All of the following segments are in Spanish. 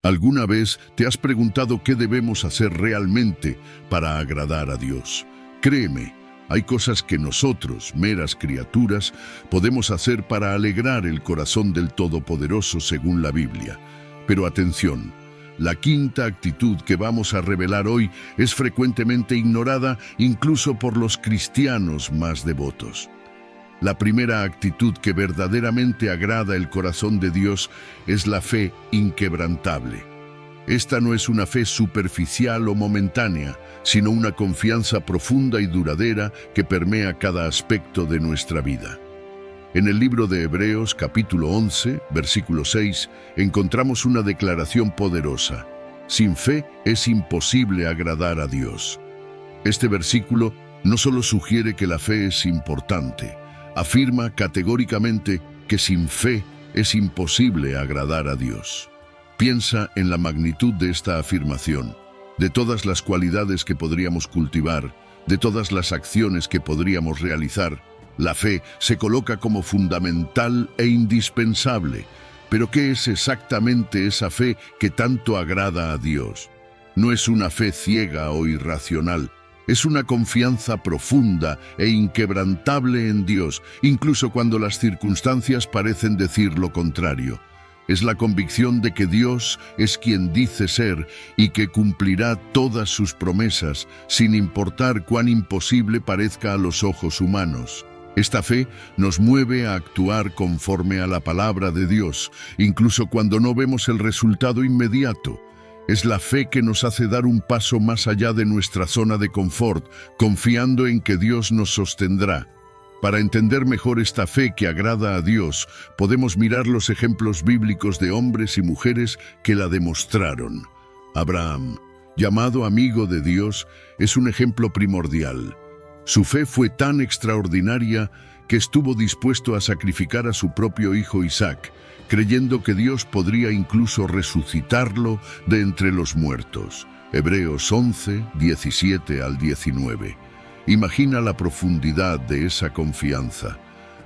¿Alguna vez te has preguntado qué debemos hacer realmente para agradar a Dios? Créeme, hay cosas que nosotros, meras criaturas, podemos hacer para alegrar el corazón del Todopoderoso según la Biblia. Pero atención, la quinta actitud que vamos a revelar hoy es frecuentemente ignorada incluso por los cristianos más devotos. La primera actitud que verdaderamente agrada el corazón de Dios es la fe inquebrantable. Esta no es una fe superficial o momentánea, sino una confianza profunda y duradera que permea cada aspecto de nuestra vida. En el libro de Hebreos, capítulo 11, versículo 6, encontramos una declaración poderosa. Sin fe es imposible agradar a Dios. Este versículo no solo sugiere que la fe es importante, afirma categóricamente que sin fe es imposible agradar a Dios. Piensa en la magnitud de esta afirmación, de todas las cualidades que podríamos cultivar, de todas las acciones que podríamos realizar. La fe se coloca como fundamental e indispensable. Pero ¿qué es exactamente esa fe que tanto agrada a Dios? No es una fe ciega o irracional. Es una confianza profunda e inquebrantable en Dios, incluso cuando las circunstancias parecen decir lo contrario. Es la convicción de que Dios es quien dice ser y que cumplirá todas sus promesas, sin importar cuán imposible parezca a los ojos humanos. Esta fe nos mueve a actuar conforme a la palabra de Dios, incluso cuando no vemos el resultado inmediato. Es la fe que nos hace dar un paso más allá de nuestra zona de confort, confiando en que Dios nos sostendrá. Para entender mejor esta fe que agrada a Dios, podemos mirar los ejemplos bíblicos de hombres y mujeres que la demostraron. Abraham, llamado amigo de Dios, es un ejemplo primordial. Su fe fue tan extraordinaria que estuvo dispuesto a sacrificar a su propio hijo Isaac, creyendo que Dios podría incluso resucitarlo de entre los muertos. Hebreos 11, 17 al 19. Imagina la profundidad de esa confianza.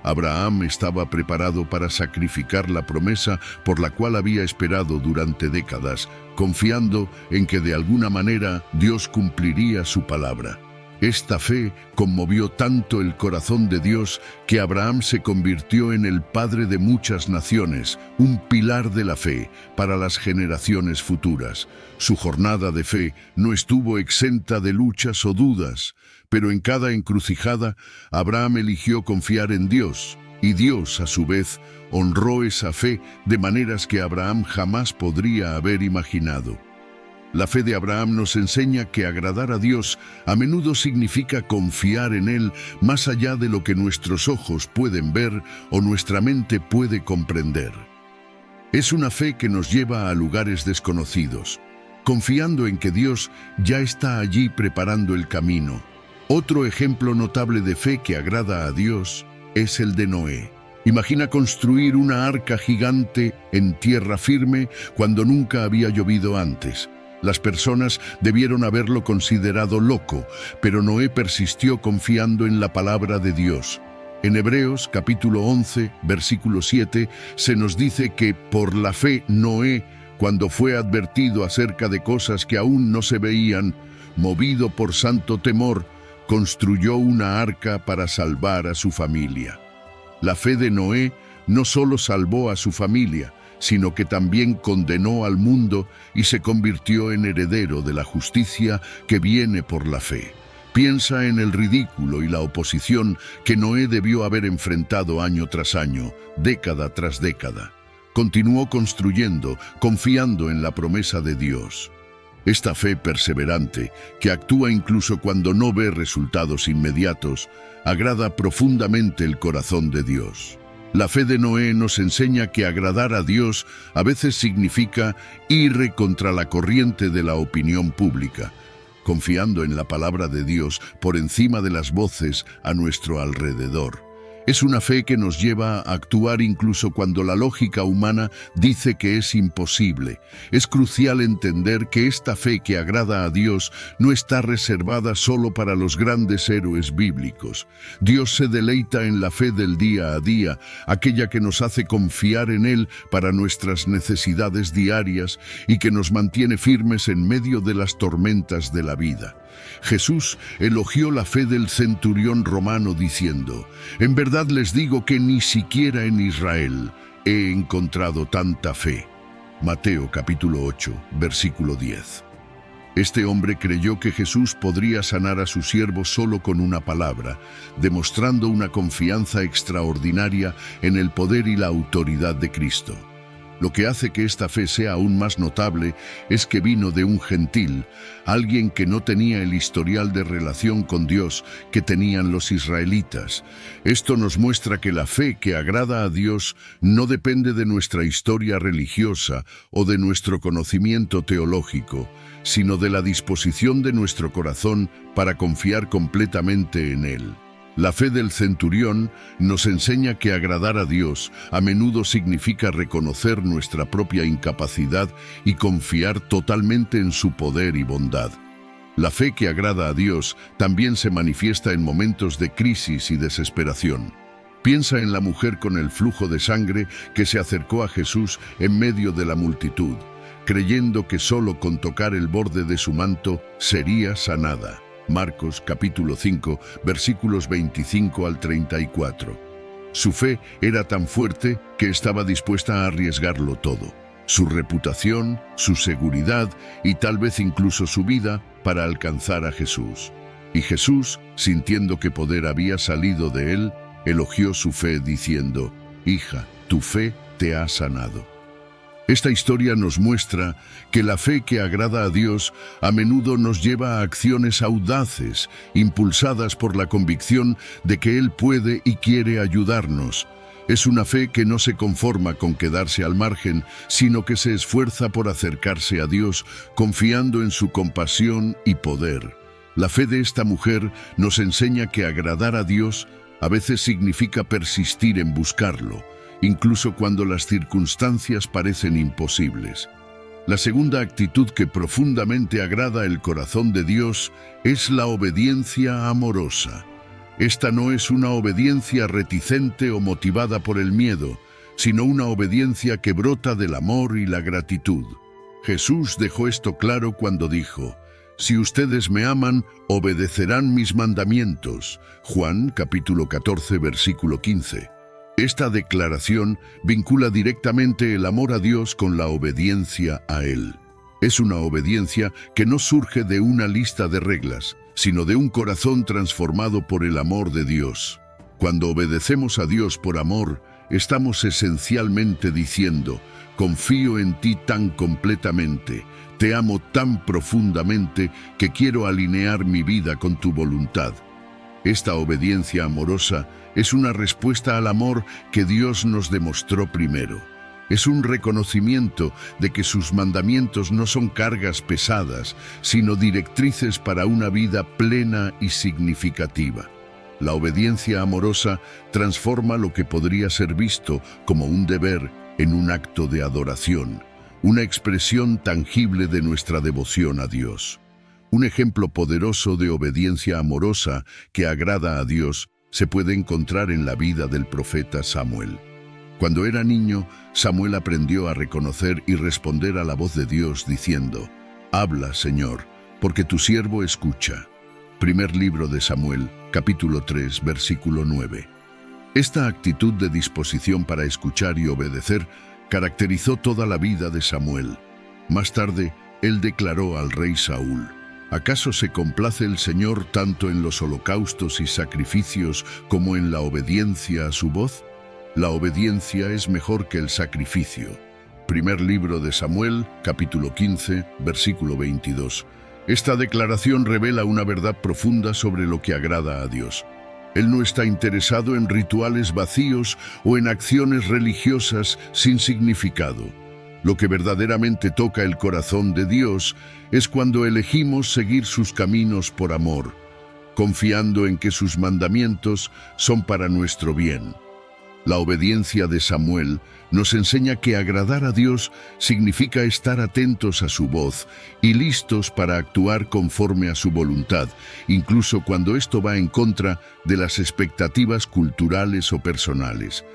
Abraham estaba preparado para sacrificar la promesa por la cual había esperado durante décadas, confiando en que de alguna manera Dios cumpliría su palabra. Esta fe conmovió tanto el corazón de Dios que Abraham se convirtió en el padre de muchas naciones, un pilar de la fe para las generaciones futuras. Su jornada de fe no estuvo exenta de luchas o dudas, pero en cada encrucijada Abraham eligió confiar en Dios, y Dios, a su vez, honró esa fe de maneras que Abraham jamás podría haber imaginado. La fe de Abraham nos enseña que agradar a Dios a menudo significa confiar en Él más allá de lo que nuestros ojos pueden ver o nuestra mente puede comprender. Es una fe que nos lleva a lugares desconocidos, confiando en que Dios ya está allí preparando el camino. Otro ejemplo notable de fe que agrada a Dios es el de Noé. Imagina construir una arca gigante en tierra firme cuando nunca había llovido antes. Las personas debieron haberlo considerado loco, pero Noé persistió confiando en la palabra de Dios. En Hebreos capítulo 11, versículo 7, se nos dice que por la fe Noé, cuando fue advertido acerca de cosas que aún no se veían, movido por santo temor, construyó una arca para salvar a su familia. La fe de Noé no solo salvó a su familia, sino que también condenó al mundo y se convirtió en heredero de la justicia que viene por la fe. Piensa en el ridículo y la oposición que Noé debió haber enfrentado año tras año, década tras década. Continuó construyendo, confiando en la promesa de Dios. Esta fe perseverante, que actúa incluso cuando no ve resultados inmediatos, agrada profundamente el corazón de Dios. La fe de Noé nos enseña que agradar a Dios a veces significa ir contra la corriente de la opinión pública, confiando en la palabra de Dios por encima de las voces a nuestro alrededor. Es una fe que nos lleva a actuar incluso cuando la lógica humana dice que es imposible. Es crucial entender que esta fe que agrada a Dios no está reservada solo para los grandes héroes bíblicos. Dios se deleita en la fe del día a día, aquella que nos hace confiar en Él para nuestras necesidades diarias y que nos mantiene firmes en medio de las tormentas de la vida. Jesús elogió la fe del centurión romano diciendo: «En verdad les digo que ni siquiera en Israel he encontrado tanta fe». Mateo capítulo 8, versículo 10. Este hombre creyó que Jesús podría sanar a su siervo solo con una palabra, demostrando una confianza extraordinaria en el poder y la autoridad de Cristo. Lo que hace que esta fe sea aún más notable es que vino de un gentil, alguien que no tenía el historial de relación con Dios que tenían los israelitas. Esto nos muestra que la fe que agrada a Dios no depende de nuestra historia religiosa o de nuestro conocimiento teológico, sino de la disposición de nuestro corazón para confiar completamente en Él. La fe del centurión nos enseña que agradar a Dios a menudo significa reconocer nuestra propia incapacidad y confiar totalmente en su poder y bondad. La fe que agrada a Dios también se manifiesta en momentos de crisis y desesperación. Piensa en la mujer con el flujo de sangre que se acercó a Jesús en medio de la multitud, creyendo que solo con tocar el borde de su manto sería sanada. Marcos capítulo 5, versículos 25 al 34. Su fe era tan fuerte que estaba dispuesta a arriesgarlo todo: su reputación, su seguridad y tal vez incluso su vida para alcanzar a Jesús. Y Jesús, sintiendo que poder había salido de él, elogió su fe diciendo: «Hija, tu fe te ha sanado». Esta historia nos muestra que la fe que agrada a Dios a menudo nos lleva a acciones audaces, impulsadas por la convicción de que Él puede y quiere ayudarnos. Es una fe que no se conforma con quedarse al margen, sino que se esfuerza por acercarse a Dios, confiando en su compasión y poder. La fe de esta mujer nos enseña que agradar a Dios a veces significa persistir en buscarlo, incluso cuando las circunstancias parecen imposibles. La segunda actitud que profundamente agrada el corazón de Dios es la obediencia amorosa. Esta no es una obediencia reticente o motivada por el miedo, sino una obediencia que brota del amor y la gratitud. Jesús dejó esto claro cuando dijo: «Si ustedes me aman, obedecerán mis mandamientos». Juan capítulo 14, versículo 15. Esta declaración vincula directamente el amor a Dios con la obediencia a Él. Es una obediencia que no surge de una lista de reglas, sino de un corazón transformado por el amor de Dios. Cuando obedecemos a Dios por amor, estamos esencialmente diciendo: «Confío en ti tan completamente, te amo tan profundamente que quiero alinear mi vida con tu voluntad». Esta obediencia amorosa es una respuesta al amor que Dios nos demostró primero. Es un reconocimiento de que sus mandamientos no son cargas pesadas, sino directrices para una vida plena y significativa. La obediencia amorosa transforma lo que podría ser visto como un deber en un acto de adoración, una expresión tangible de nuestra devoción a Dios. Un ejemplo poderoso de obediencia amorosa que agrada a Dios se puede encontrar en la vida del profeta Samuel. Cuando era niño, Samuel aprendió a reconocer y responder a la voz de Dios diciendo: «Habla, Señor, porque tu siervo escucha». Primer libro de Samuel, capítulo 3, versículo 9. Esta actitud de disposición para escuchar y obedecer caracterizó toda la vida de Samuel. Más tarde, él declaró al rey Saúl: ¿acaso se complace el Señor tanto en los holocaustos y sacrificios como en la obediencia a su voz? La obediencia es mejor que el sacrificio. Primer libro de Samuel, capítulo 15, versículo 22. Esta declaración revela una verdad profunda sobre lo que agrada a Dios. Él no está interesado en rituales vacíos o en acciones religiosas sin significado. Lo que verdaderamente toca el corazón de Dios es cuando elegimos seguir sus caminos por amor. confiando en que sus mandamientos son para nuestro bien. La obediencia de Samuel nos enseña que agradar a Dios significa estar atentos a su voz y listos para actuar conforme a su voluntad, incluso cuando esto va en contra de las expectativas culturales o personales.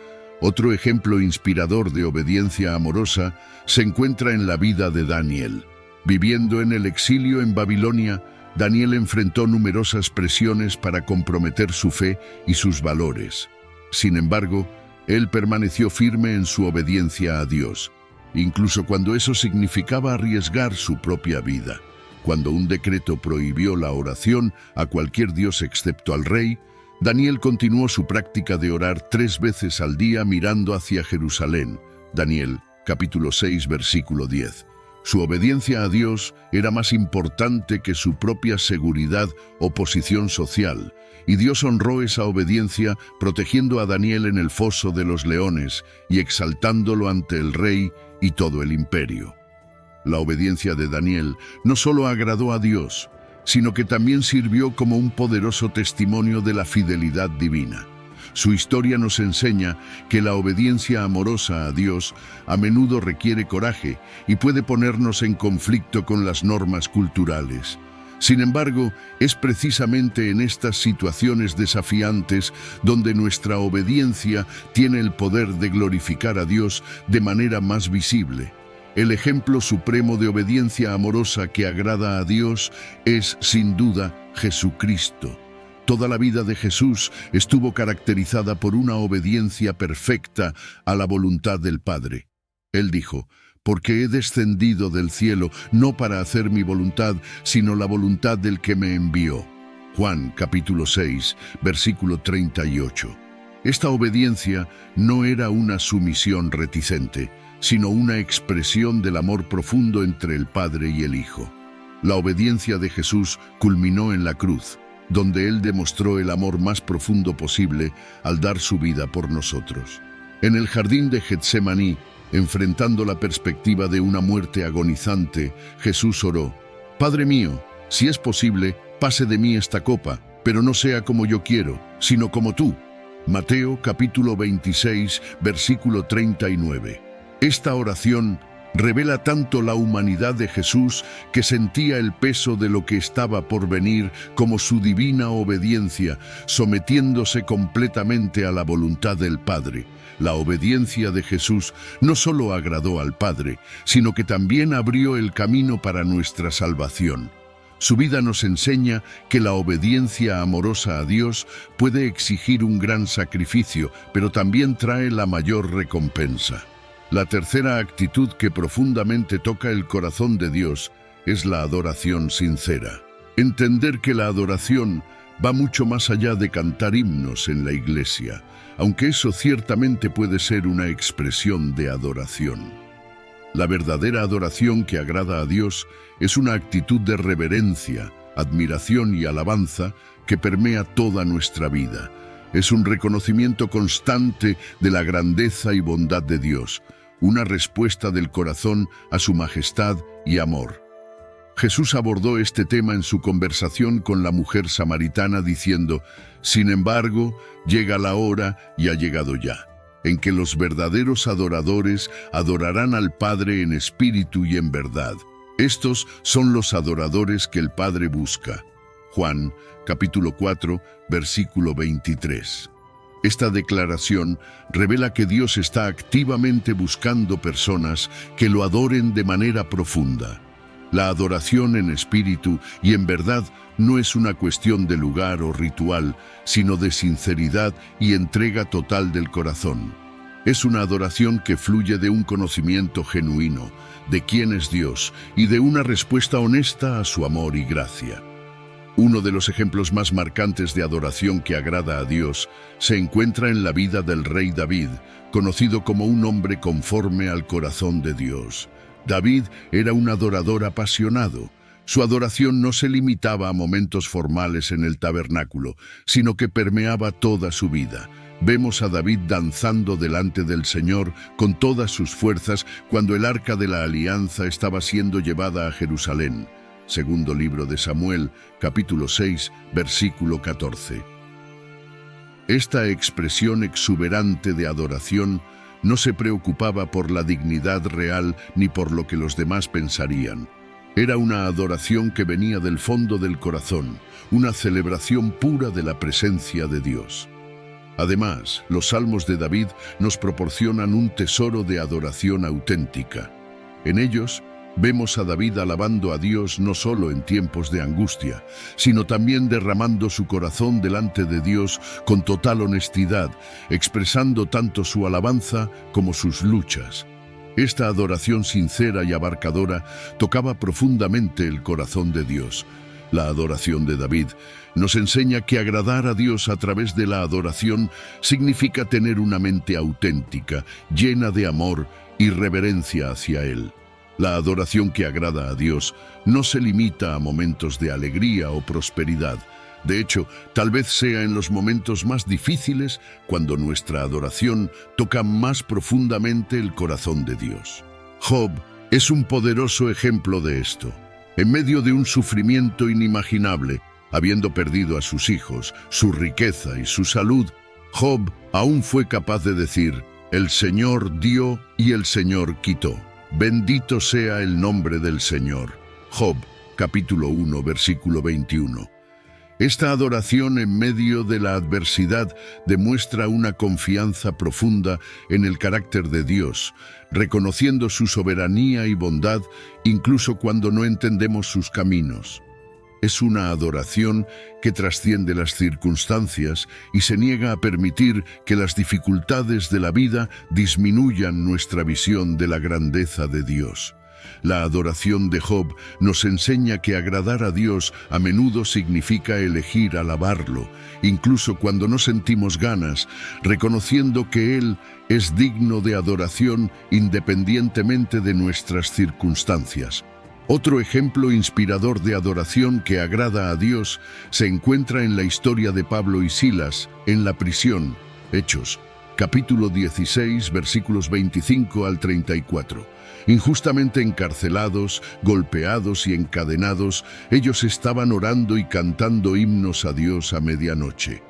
Otro ejemplo inspirador de obediencia amorosa se encuentra en la vida de Daniel. Viviendo en el exilio en Babilonia, Daniel enfrentó numerosas presiones para comprometer su fe y sus valores. Sin embargo, él permaneció firme en su obediencia a Dios, incluso cuando eso significaba arriesgar su propia vida. Cuando un decreto prohibió la oración a cualquier dios excepto al rey, Daniel continuó su práctica de orar 3 veces al día mirando hacia Jerusalén. Daniel, capítulo 6, versículo 10. Su obediencia a Dios era más importante que su propia seguridad o posición social, y Dios honró esa obediencia protegiendo a Daniel en el foso de los leones y exaltándolo ante el rey y todo el imperio. La obediencia de Daniel no solo agradó a Dios, sino que también sirvió como un poderoso testimonio de la fidelidad divina. Su historia nos enseña que la obediencia amorosa a Dios a menudo requiere coraje y puede ponernos en conflicto con las normas culturales. Sin embargo, es precisamente en estas situaciones desafiantes donde nuestra obediencia tiene el poder de glorificar a Dios de manera más visible. El ejemplo supremo de obediencia amorosa que agrada a Dios es, sin duda, Jesucristo. Toda la vida de Jesús estuvo caracterizada por una obediencia perfecta a la voluntad del Padre. Él dijo: «Porque he descendido del cielo no para hacer mi voluntad, sino la voluntad del que me envió». Juan, capítulo 6, versículo 38. Esta obediencia no era una sumisión reticente, sino una expresión del amor profundo entre el Padre y el Hijo. La obediencia de Jesús culminó en la cruz, donde Él demostró el amor más profundo posible al dar su vida por nosotros. En el jardín de Getsemaní, enfrentando la perspectiva de una muerte agonizante, Jesús oró: «Padre mío, si es posible, pase de mí esta copa, pero no sea como yo quiero, sino como tú». Mateo capítulo 26, versículo 39. Esta oración revela tanto la humanidad de Jesús, que sentía el peso de lo que estaba por venir, como su divina obediencia, sometiéndose completamente a la voluntad del Padre. La obediencia de Jesús no solo agradó al Padre, sino que también abrió el camino para nuestra salvación. Su vida nos enseña que la obediencia amorosa a Dios puede exigir un gran sacrificio, pero también trae la mayor recompensa. La tercera actitud que profundamente toca el corazón de Dios es la adoración sincera. Entender que la adoración va mucho más allá de cantar himnos en la iglesia, aunque eso ciertamente puede ser una expresión de adoración. La verdadera adoración que agrada a Dios es una actitud de reverencia, admiración y alabanza que permea toda nuestra vida. Es un reconocimiento constante de la grandeza y bondad de Dios, una respuesta del corazón a su majestad y amor. Jesús abordó este tema en su conversación con la mujer samaritana diciendo: «Sin embargo, llega la hora, y ha llegado ya, en que los verdaderos adoradores adorarán al Padre en espíritu y en verdad. Estos son los adoradores que el Padre busca». Juan, capítulo 4, versículo 23. Esta declaración revela que Dios está activamente buscando personas que lo adoren de manera profunda. La adoración en espíritu y en verdad no es una cuestión de lugar o ritual, sino de sinceridad y entrega total del corazón. Es una adoración que fluye de un conocimiento genuino de quién es Dios y de una respuesta honesta a su amor y gracia. Uno de los ejemplos más marcantes de adoración que agrada a Dios se encuentra en la vida del rey David, conocido como un hombre conforme al corazón de Dios. David era un adorador apasionado. Su adoración no se limitaba a momentos formales en el tabernáculo, sino que permeaba toda su vida. Vemos a David danzando delante del Señor con todas sus fuerzas cuando el arca de la alianza estaba siendo llevada a Jerusalén. segundo libro de Samuel, capítulo 6, versículo 14. Esta expresión exuberante de adoración no se preocupaba por la dignidad real ni por lo que los demás pensarían. Era una adoración que venía del fondo del corazón, una celebración pura de la presencia de Dios. Además, los salmos de David nos proporcionan un tesoro de adoración auténtica. En ellos, vemos a David alabando a Dios no solo en tiempos de angustia, sino también derramando su corazón delante de Dios con total honestidad, expresando tanto su alabanza como sus luchas. Esta adoración sincera y abarcadora tocaba profundamente el corazón de Dios. La adoración de David nos enseña que agradar a Dios a través de la adoración significa tener una mente auténtica, llena de amor y reverencia hacia Él. La adoración que agrada a Dios no se limita a momentos de alegría o prosperidad. De hecho, tal vez sea en los momentos más difíciles cuando nuestra adoración toca más profundamente el corazón de Dios. Job es un poderoso ejemplo de esto. En medio de un sufrimiento inimaginable, habiendo perdido a sus hijos, su riqueza y su salud, Job aún fue capaz de decir: «El Señor dio y el Señor quitó. Bendito sea el nombre del Señor». Job, capítulo 1, versículo 21. Esta adoración en medio de la adversidad demuestra una confianza profunda en el carácter de Dios, reconociendo su soberanía y bondad incluso cuando no entendemos sus caminos. Es una adoración que trasciende las circunstancias y se niega a permitir que las dificultades de la vida disminuyan nuestra visión de la grandeza de Dios. La adoración de Job nos enseña que agradar a Dios a menudo significa elegir alabarlo, incluso cuando no sentimos ganas, reconociendo que Él es digno de adoración independientemente de nuestras circunstancias. Otro ejemplo inspirador de adoración que agrada a Dios se encuentra en la historia de Pablo y Silas en la prisión. Hechos, capítulo 16, versículos 25 al 34. Injustamente encarcelados, golpeados y encadenados, ellos estaban orando y cantando himnos a Dios a medianoche.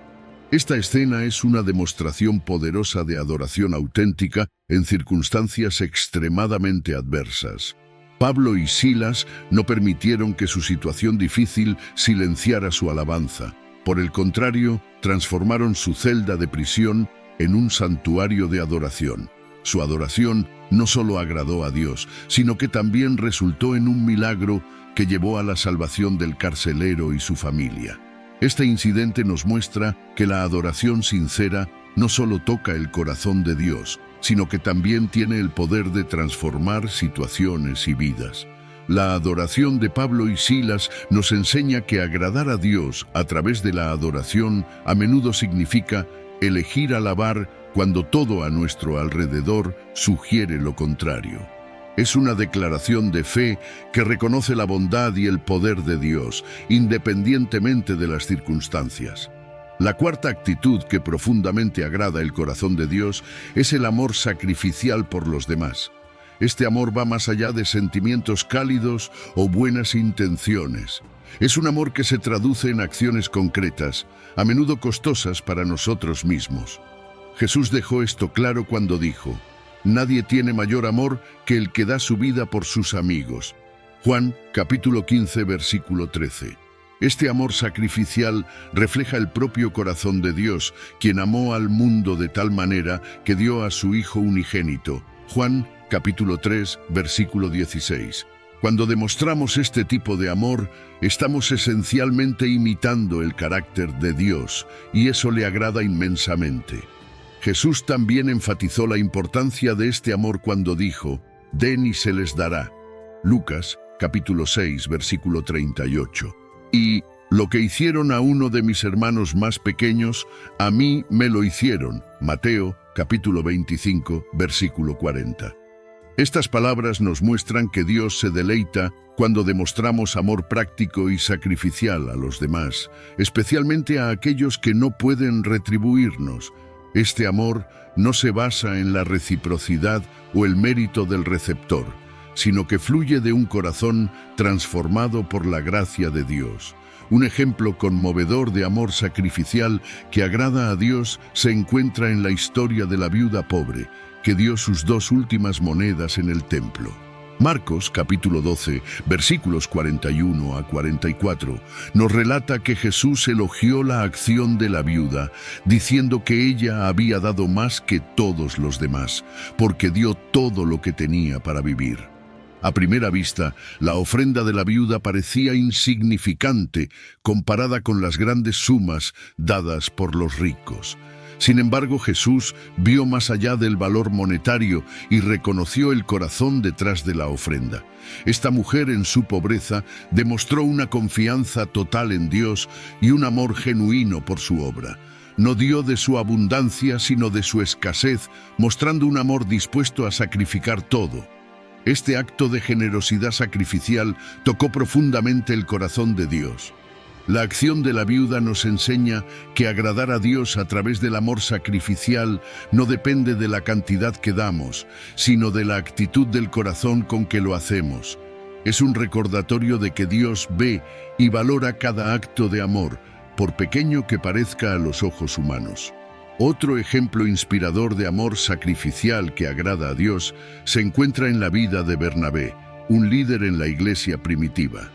Esta escena es una demostración poderosa de adoración auténtica en circunstancias extremadamente adversas. Pablo y Silas no permitieron que su situación difícil silenciara su alabanza. Por el contrario, transformaron su celda de prisión en un santuario de adoración. Su adoración no solo agradó a Dios, sino que también resultó en un milagro que llevó a la salvación del carcelero y su familia. Este incidente nos muestra que la adoración sincera no solo toca el corazón de Dios, sino que también tiene el poder de transformar situaciones y vidas. La adoración de Pablo y Silas nos enseña que agradar a Dios a través de la adoración a menudo significa elegir alabar cuando todo a nuestro alrededor sugiere lo contrario. Es una declaración de fe que reconoce la bondad y el poder de Dios, independientemente de las circunstancias. La cuarta actitud que profundamente agrada el corazón de Dios es el amor sacrificial por los demás. Este amor va más allá de sentimientos cálidos o buenas intenciones. Es un amor que se traduce en acciones concretas, a menudo costosas para nosotros mismos. Jesús dejó esto claro cuando dijo: «Nadie tiene mayor amor que el que da su vida por sus amigos». Juan, capítulo 15, versículo 13. Este amor sacrificial refleja el propio corazón de Dios, quien amó al mundo de tal manera que dio a su Hijo unigénito. Juan, capítulo 3, versículo 16. Cuando demostramos este tipo de amor, estamos esencialmente imitando el carácter de Dios, y eso le agrada inmensamente. Jesús también enfatizó la importancia de este amor cuando dijo: «Den y se les dará». Lucas, capítulo 6, versículo 38. Y «Lo que hicieron a uno de mis hermanos más pequeños, a mí me lo hicieron». Mateo, capítulo 25, versículo 40. Estas palabras nos muestran que Dios se deleita cuando demostramos amor práctico y sacrificial a los demás, especialmente a aquellos que no pueden retribuirnos. Este amor no se basa en la reciprocidad o el mérito del receptor, sino que fluye de un corazón transformado por la gracia de Dios. Un ejemplo conmovedor de amor sacrificial que agrada a Dios se encuentra en la historia de la viuda pobre, que dio sus 2 últimas monedas en el templo. Marcos, capítulo 12, versículos 41 a 44, nos relata que Jesús elogió la acción de la viuda, diciendo que ella había dado más que todos los demás, porque dio todo lo que tenía para vivir. A primera vista, la ofrenda de la viuda parecía insignificante comparada con las grandes sumas dadas por los ricos. Sin embargo, Jesús vio más allá del valor monetario y reconoció el corazón detrás de la ofrenda. Esta mujer, en su pobreza, demostró una confianza total en Dios y un amor genuino por su obra. No dio de su abundancia, sino de su escasez, mostrando un amor dispuesto a sacrificar todo. Este acto de generosidad sacrificial tocó profundamente el corazón de Dios. La acción de la viuda nos enseña que agradar a Dios a través del amor sacrificial no depende de la cantidad que damos, sino de la actitud del corazón con que lo hacemos. Es un recordatorio de que Dios ve y valora cada acto de amor, por pequeño que parezca a los ojos humanos. Otro ejemplo inspirador de amor sacrificial que agrada a Dios se encuentra en la vida de Bernabé, un líder en la iglesia primitiva.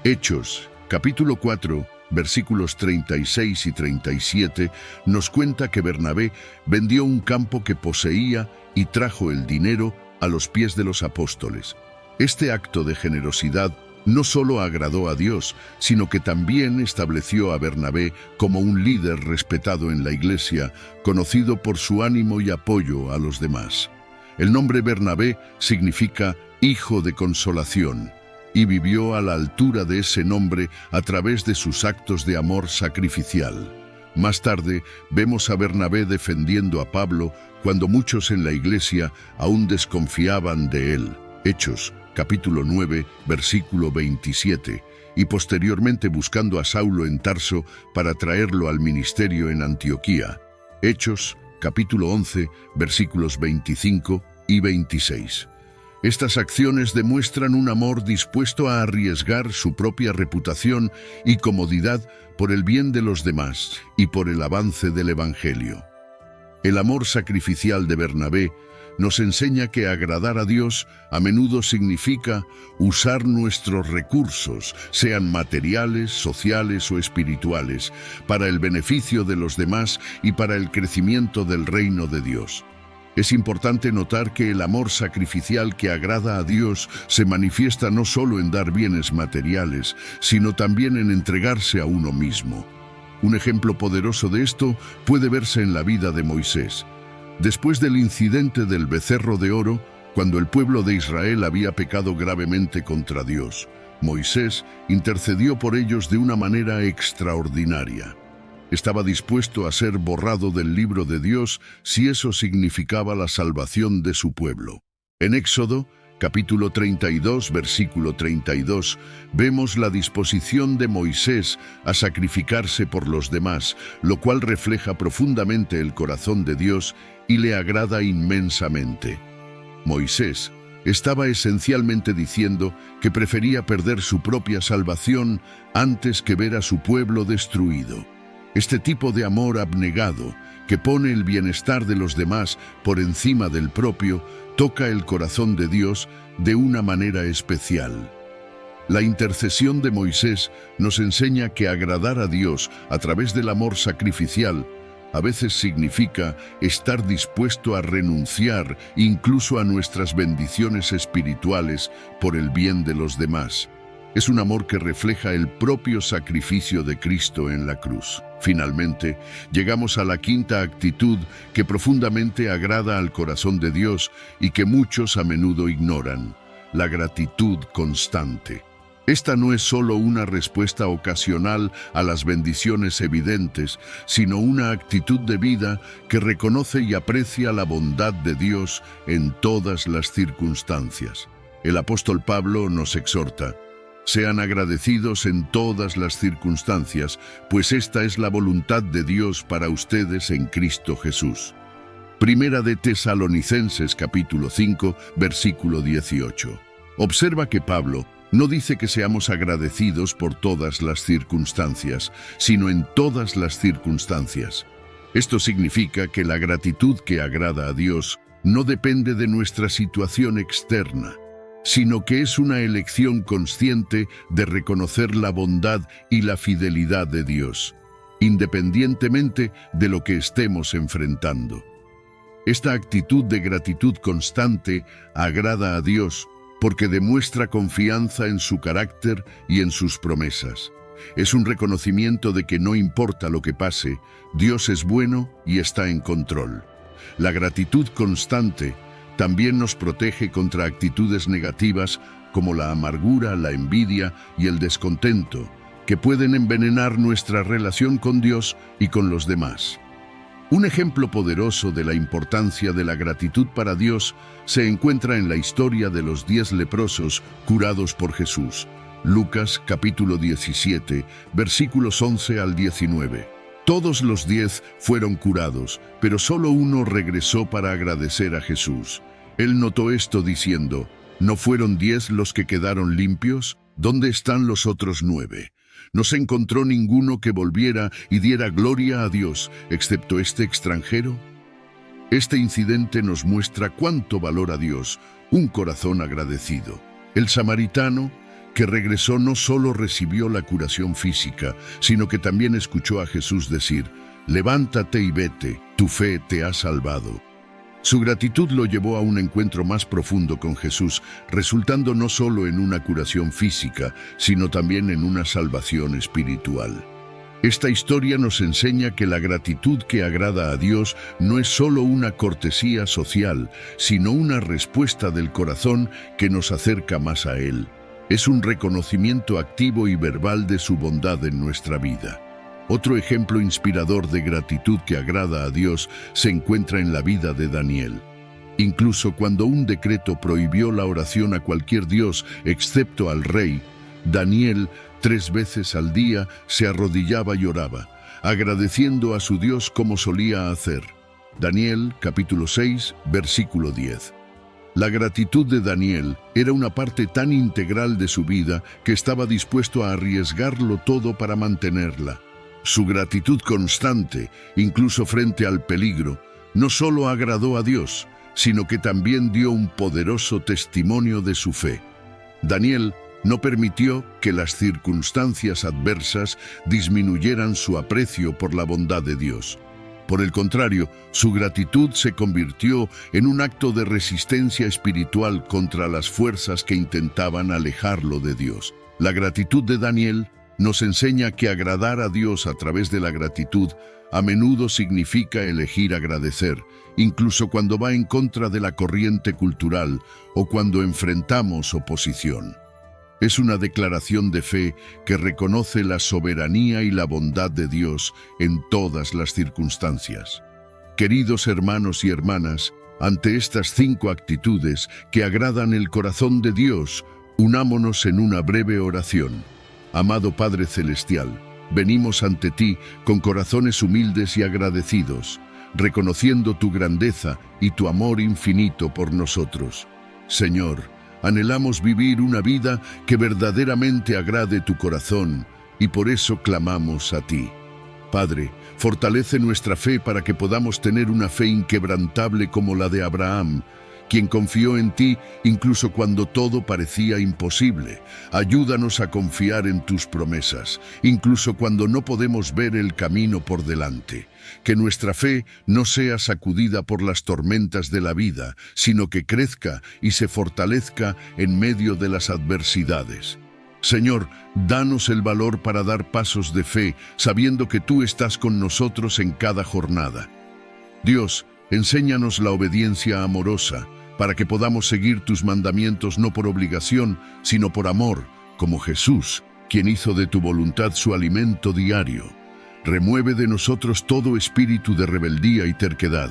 Hechos, capítulo 4, versículos 36 y 37, nos cuenta que Bernabé vendió un campo que poseía y trajo el dinero a los pies de los apóstoles. Este acto de generosidad no solo agradó a Dios, sino que también estableció a Bernabé como un líder respetado en la iglesia, conocido por su ánimo y apoyo a los demás. El nombre Bernabé significa hijo de consolación, y vivió a la altura de ese nombre a través de sus actos de amor sacrificial. Más tarde, vemos a Bernabé defendiendo a Pablo cuando muchos en la iglesia aún desconfiaban de él. Hechos, capítulo 9, versículo 27, y posteriormente buscando a Saulo en Tarso para traerlo al ministerio en Antioquía. Hechos, capítulo 11, versículos 25 y 26. Estas acciones demuestran un amor dispuesto a arriesgar su propia reputación y comodidad por el bien de los demás y por el avance del Evangelio. El amor sacrificial de Bernabé nos enseña que agradar a Dios a menudo significa usar nuestros recursos, sean materiales, sociales o espirituales, para el beneficio de los demás y para el crecimiento del reino de Dios. Es importante notar que el amor sacrificial que agrada a Dios se manifiesta no solo en dar bienes materiales, sino también en entregarse a uno mismo. Un ejemplo poderoso de esto puede verse en la vida de Moisés. Después del incidente del becerro de oro, cuando el pueblo de Israel había pecado gravemente contra Dios, Moisés intercedió por ellos de una manera extraordinaria. Estaba dispuesto a ser borrado del libro de Dios si eso significaba la salvación de su pueblo. En Éxodo, capítulo 32, versículo 32, vemos la disposición de Moisés a sacrificarse por los demás, lo cual refleja profundamente el corazón de Dios y le agrada inmensamente. Moisés estaba esencialmente diciendo que prefería perder su propia salvación antes que ver a su pueblo destruido. Este tipo de amor abnegado, que pone el bienestar de los demás por encima del propio, toca el corazón de Dios de una manera especial. La intercesión de Moisés nos enseña que agradar a Dios a través del amor sacrificial a veces significa estar dispuesto a renunciar incluso a nuestras bendiciones espirituales por el bien de los demás. Es un amor que refleja el propio sacrificio de Cristo en la cruz. Finalmente, llegamos a la quinta actitud que profundamente agrada al corazón de Dios y que muchos a menudo ignoran: la gratitud constante. Esta no es solo una respuesta ocasional a las bendiciones evidentes, sino una actitud de vida que reconoce y aprecia la bondad de Dios en todas las circunstancias. El apóstol Pablo nos exhorta: sean agradecidos en todas las circunstancias, pues esta es la voluntad de Dios para ustedes en Cristo Jesús. Primera de Tesalonicenses capítulo 5, versículo 18. Observa que Pablo no dice que seamos agradecidos por todas las circunstancias, sino en todas las circunstancias. Esto significa que la gratitud que agrada a Dios no depende de nuestra situación externa, sino que es una elección consciente de reconocer la bondad y la fidelidad de Dios, independientemente de lo que estemos enfrentando. Esta actitud de gratitud constante agrada a Dios porque demuestra confianza en su carácter y en sus promesas. Es un reconocimiento de que no importa lo que pase, Dios es bueno y está en control. La gratitud constante también nos protege contra actitudes negativas como la amargura, la envidia y el descontento, que pueden envenenar nuestra relación con Dios y con los demás. Un ejemplo poderoso de la importancia de la gratitud para Dios se encuentra en la historia de los 10 leprosos curados por Jesús. Lucas capítulo 17, versículos 11 al 19. Todos los 10 fueron curados, pero solo uno regresó para agradecer a Jesús. Él notó esto diciendo, ¿no fueron 10 los que quedaron limpios? ¿Dónde están los otros 9? No se encontró ninguno que volviera y diera gloria a Dios, excepto este extranjero. Este incidente nos muestra cuánto valora a Dios un corazón agradecido. El samaritano que regresó no solo recibió la curación física, sino que también escuchó a Jesús decir, «Levántate y vete, tu fe te ha salvado». Su gratitud lo llevó a un encuentro más profundo con Jesús, resultando no solo en una curación física, sino también en una salvación espiritual. Esta historia nos enseña que la gratitud que agrada a Dios no es solo una cortesía social, sino una respuesta del corazón que nos acerca más a Él. Es un reconocimiento activo y verbal de su bondad en nuestra vida. Otro ejemplo inspirador de gratitud que agrada a Dios se encuentra en la vida de Daniel. Incluso cuando un decreto prohibió la oración a cualquier dios excepto al rey, Daniel 3 veces al día se arrodillaba y oraba, agradeciendo a su Dios como solía hacer. Daniel capítulo 6, versículo 10. La gratitud de Daniel era una parte tan integral de su vida que estaba dispuesto a arriesgarlo todo para mantenerla. Su gratitud constante, incluso frente al peligro, no solo agradó a Dios, sino que también dio un poderoso testimonio de su fe. Daniel no permitió que las circunstancias adversas disminuyeran su aprecio por la bondad de Dios. Por el contrario, su gratitud se convirtió en un acto de resistencia espiritual contra las fuerzas que intentaban alejarlo de Dios. La gratitud de Daniel nos enseña que agradar a Dios a través de la gratitud a menudo significa elegir agradecer, incluso cuando va en contra de la corriente cultural o cuando enfrentamos oposición. Es una declaración de fe que reconoce la soberanía y la bondad de Dios en todas las circunstancias. Queridos hermanos y hermanas, ante estas 5 actitudes que agradan el corazón de Dios, unámonos en una breve oración. Amado Padre Celestial, venimos ante ti con corazones humildes y agradecidos, reconociendo tu grandeza y tu amor infinito por nosotros. Señor, anhelamos vivir una vida que verdaderamente agrade tu corazón y por eso clamamos a ti. Padre, fortalece nuestra fe para que podamos tener una fe inquebrantable como la de Abraham, quien confió en ti incluso cuando todo parecía imposible. Ayúdanos a confiar en tus promesas, incluso cuando no podemos ver el camino por delante. Que nuestra fe no sea sacudida por las tormentas de la vida, sino que crezca y se fortalezca en medio de las adversidades. Señor, danos el valor para dar pasos de fe, sabiendo que tú estás con nosotros en cada jornada. Dios, enséñanos la obediencia amorosa, para que podamos seguir tus mandamientos no por obligación, sino por amor, como Jesús, quien hizo de tu voluntad su alimento diario. Remueve de nosotros todo espíritu de rebeldía y terquedad,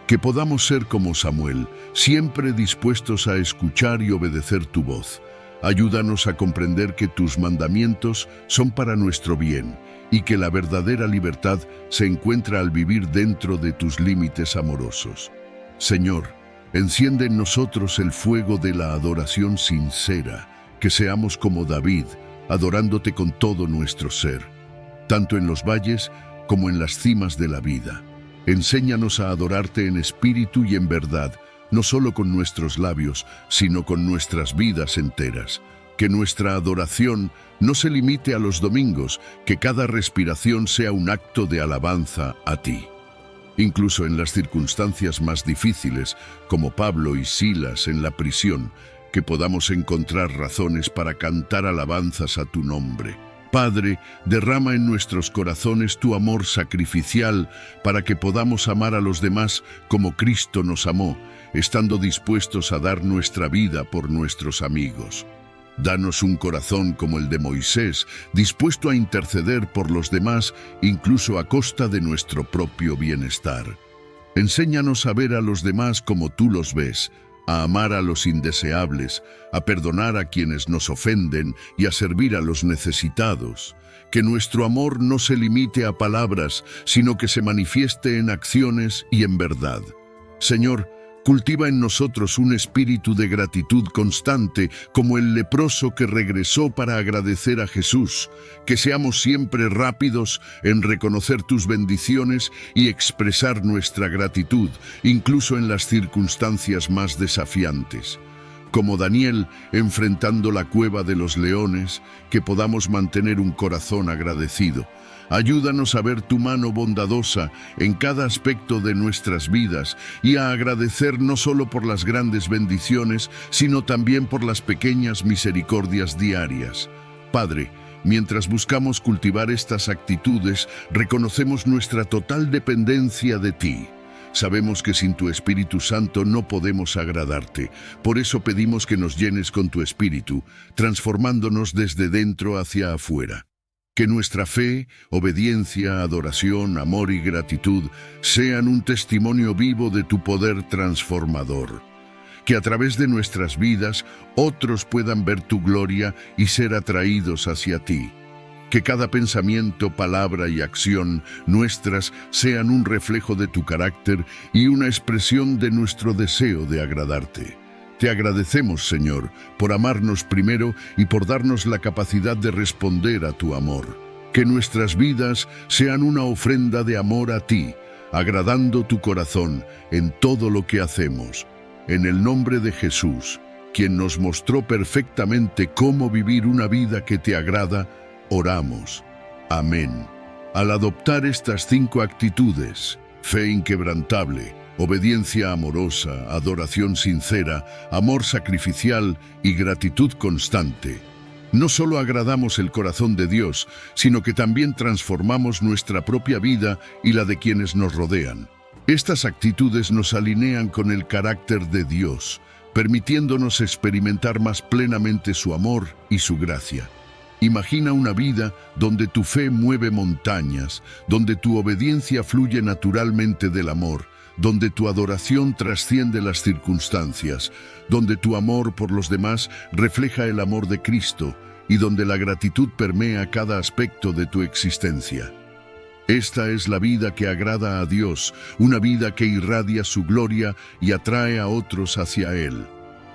que podamos ser como Samuel, siempre dispuestos a escuchar y obedecer tu voz. Ayúdanos a comprender que tus mandamientos son para nuestro bien y que la verdadera libertad se encuentra al vivir dentro de tus límites amorosos. Señor, enciende en nosotros el fuego de la adoración sincera, que seamos como David, adorándote con todo nuestro ser, tanto en los valles como en las cimas de la vida. Enséñanos a adorarte en espíritu y en verdad, no solo con nuestros labios, sino con nuestras vidas enteras. Que nuestra adoración no se limite a los domingos, que cada respiración sea un acto de alabanza a ti. Incluso en las circunstancias más difíciles, como Pablo y Silas en la prisión, que podamos encontrar razones para cantar alabanzas a tu nombre. Padre, derrama en nuestros corazones tu amor sacrificial para que podamos amar a los demás como Cristo nos amó, estando dispuestos a dar nuestra vida por nuestros amigos. Danos un corazón como el de Moisés, dispuesto a interceder por los demás, incluso a costa de nuestro propio bienestar. Enséñanos a ver a los demás como tú los ves, a amar a los indeseables, a perdonar a quienes nos ofenden y a servir a los necesitados. Que nuestro amor no se limite a palabras, sino que se manifieste en acciones y en verdad. Señor, cultiva en nosotros un espíritu de gratitud constante, como el leproso que regresó para agradecer a Jesús. Que seamos siempre rápidos en reconocer tus bendiciones y expresar nuestra gratitud, incluso en las circunstancias más desafiantes. Como Daniel, enfrentando la cueva de los leones, que podamos mantener un corazón agradecido. Ayúdanos a ver tu mano bondadosa en cada aspecto de nuestras vidas y a agradecer no solo por las grandes bendiciones, sino también por las pequeñas misericordias diarias. Padre, mientras buscamos cultivar estas actitudes, reconocemos nuestra total dependencia de ti. Sabemos que sin tu Espíritu Santo no podemos agradarte. Por eso pedimos que nos llenes con tu Espíritu, transformándonos desde dentro hacia afuera. Que nuestra fe, obediencia, adoración, amor y gratitud sean un testimonio vivo de tu poder transformador. Que a través de nuestras vidas otros puedan ver tu gloria y ser atraídos hacia ti. Que cada pensamiento, palabra y acción nuestras sean un reflejo de tu carácter y una expresión de nuestro deseo de agradarte. Te agradecemos, Señor, por amarnos primero y por darnos la capacidad de responder a tu amor. Que nuestras vidas sean una ofrenda de amor a ti, agradando tu corazón en todo lo que hacemos. En el nombre de Jesús, quien nos mostró perfectamente cómo vivir una vida que te agrada, oramos. Amén. Al adoptar estas 5 actitudes, fe inquebrantable, obediencia amorosa, adoración sincera, amor sacrificial y gratitud constante, no solo agradamos el corazón de Dios, sino que también transformamos nuestra propia vida y la de quienes nos rodean. Estas actitudes nos alinean con el carácter de Dios, permitiéndonos experimentar más plenamente su amor y su gracia. Imagina una vida donde tu fe mueve montañas, donde tu obediencia fluye naturalmente del amor, donde tu adoración trasciende las circunstancias, donde tu amor por los demás refleja el amor de Cristo y donde la gratitud permea cada aspecto de tu existencia. Esta es la vida que agrada a Dios, una vida que irradia su gloria y atrae a otros hacia Él.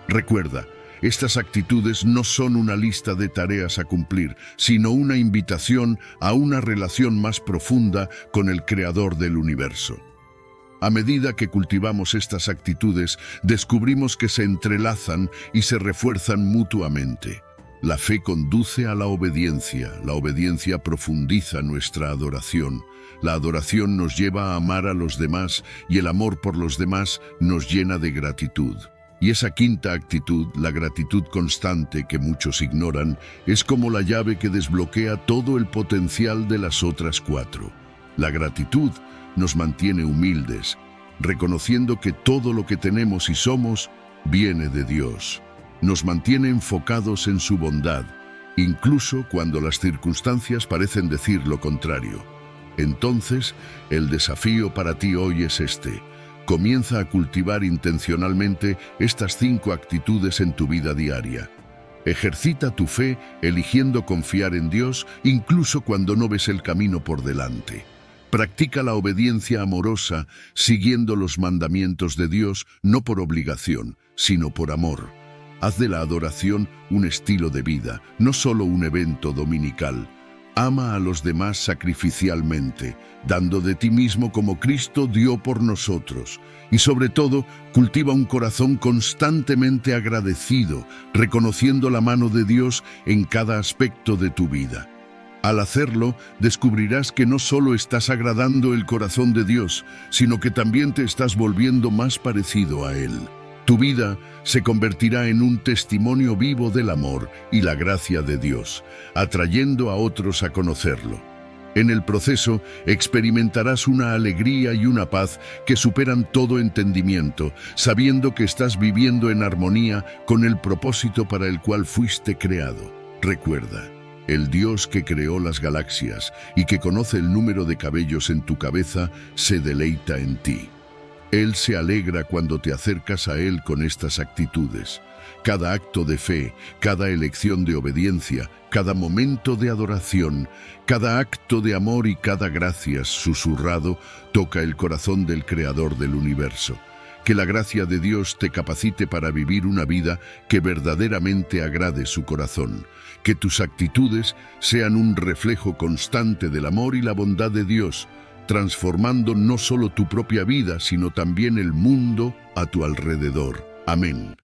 Recuerda, estas actitudes no son una lista de tareas a cumplir, sino una invitación a una relación más profunda con el Creador del universo. A medida que cultivamos estas actitudes, descubrimos que se entrelazan y se refuerzan mutuamente. La fe conduce a la obediencia profundiza nuestra adoración, la adoración nos lleva a amar a los demás y el amor por los demás nos llena de gratitud. Y esa 5ª actitud, la gratitud constante que muchos ignoran, es como la llave que desbloquea todo el potencial de las otras 4. La gratitud nos mantiene humildes, reconociendo que todo lo que tenemos y somos viene de Dios. Nos mantiene enfocados en su bondad, incluso cuando las circunstancias parecen decir lo contrario. Entonces, el desafío para ti hoy es este. Comienza a cultivar intencionalmente estas 5 actitudes en tu vida diaria. Ejercita tu fe eligiendo confiar en Dios incluso cuando no ves el camino por delante. Practica la obediencia amorosa, siguiendo los mandamientos de Dios, no por obligación, sino por amor. Haz de la adoración un estilo de vida, no solo un evento dominical. Ama a los demás sacrificialmente, dando de ti mismo como Cristo dio por nosotros. Y sobre todo, cultiva un corazón constantemente agradecido, reconociendo la mano de Dios en cada aspecto de tu vida. Al hacerlo, descubrirás que no solo estás agradando el corazón de Dios, sino que también te estás volviendo más parecido a Él. Tu vida se convertirá en un testimonio vivo del amor y la gracia de Dios, atrayendo a otros a conocerlo. En el proceso experimentarás una alegría y una paz que superan todo entendimiento, sabiendo que estás viviendo en armonía con el propósito para el cual fuiste creado. Recuerda, el Dios que creó las galaxias y que conoce el número de cabellos en tu cabeza se deleita en ti. Él se alegra cuando te acercas a Él con estas actitudes. Cada acto de fe, cada elección de obediencia, cada momento de adoración, cada acto de amor y cada gracias susurrado toca el corazón del Creador del universo. Que la gracia de Dios te capacite para vivir una vida que verdaderamente agrade su corazón. Que tus actitudes sean un reflejo constante del amor y la bondad de Dios, transformando no solo tu propia vida, sino también el mundo a tu alrededor. Amén.